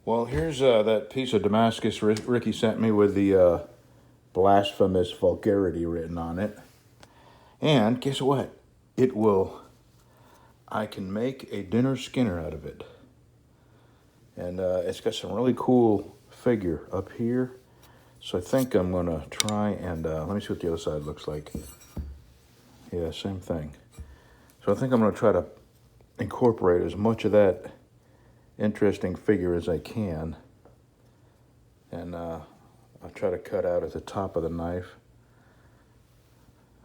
Well, here's that piece of Damascus Ricky sent me with the blasphemous vulgarity written on it. And guess what? I can make a dinner Skinner out of it. And it's got some really cool figure up here. So I think I'm going to try and, let me see what the other side looks like. Yeah, same thing. So I think I'm going to try to incorporate as much of that interesting figure as I can. And I'll try to cut out at the top of the knife.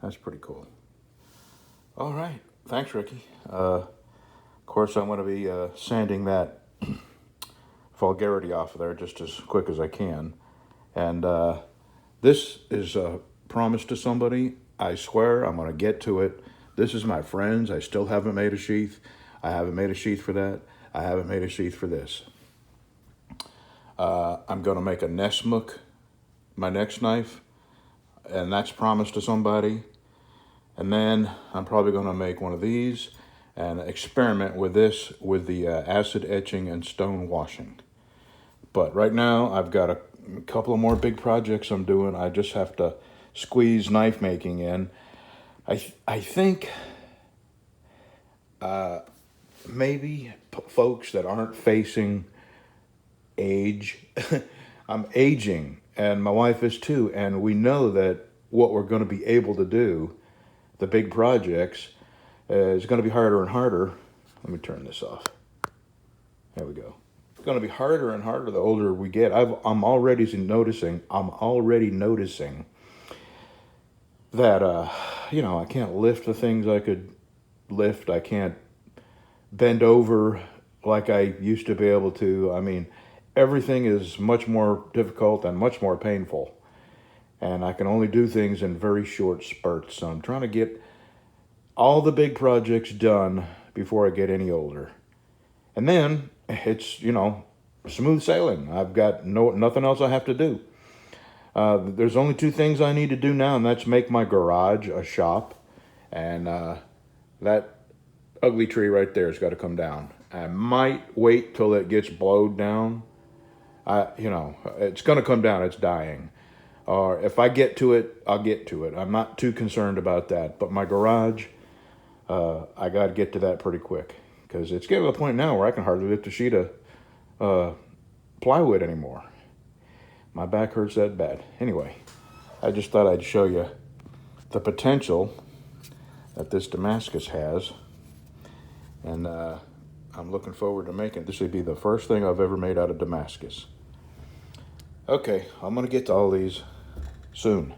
That's pretty cool. All right. Thanks, Ricky. Of course, I'm going to be sanding that vulgarity off of there just as quick as I can. And this is a promise to somebody. I swear I'm going to get to it. This is my friends. I still haven't made a sheath. I haven't made a sheath for that. I haven't made a sheath for this. I'm going to make a Nessmuk, my next knife, and that's promised to somebody. And then I'm probably going to make one of these and experiment with this with the acid etching and stone washing. But right now I've got a couple of more big projects I'm doing. I just have to squeeze knife making in. I think maybe folks that aren't facing age, I'm aging and my wife is too, and we know that what we're going to be able to do, the big projects, is going to be harder and harder. Let me turn this off. There we go. It's going to be harder and harder the older we get. I'm already noticing that I can't lift the things I could lift. I can't bend over like I used to be able to. I mean, everything is much more difficult and much more painful. And I can only do things in very short spurts. So I'm trying to get all the big projects done before I get any older. And then it's, smooth sailing. I've got nothing else I have to do. There's only two things I need to do now, and that's make my garage a shop. And that ugly tree right there has got to come down. I might wait till it gets blowed down. It's going to come down. It's dying. Or if I get to it, I'll get to it. I'm not too concerned about that. But my garage, I got to get to that pretty quick. Because it's getting to the point now where I can hardly lift a sheet of plywood anymore. My back hurts that bad. Anyway, I just thought I'd show you the potential that this Damascus has. And I'm looking forward to making it. This will be the first thing I've ever made out of Damascus. Okay, I'm going to get to all these soon.